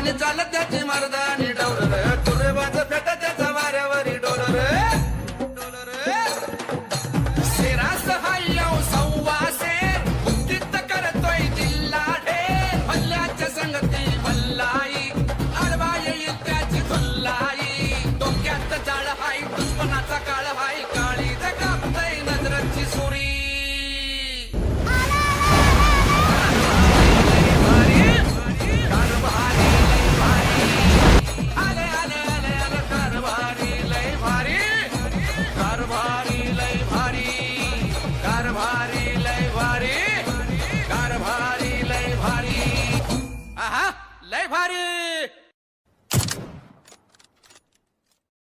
आणि चालत त्याची मर्दानी डौलर तुरेबाज फेटा त्याचा वाऱ्यावरी डोलर सिरास हायव सव्वासे बुद्धित करतोय जिल्हा ढेर भल्ल्याच्या संगती भल्लाई आडवा येईल त्याची भल्लाई डोक्यात जाळ हाय दुश्मनाचा काळ हाय काळी कापतय नजराची सुरी लय भारी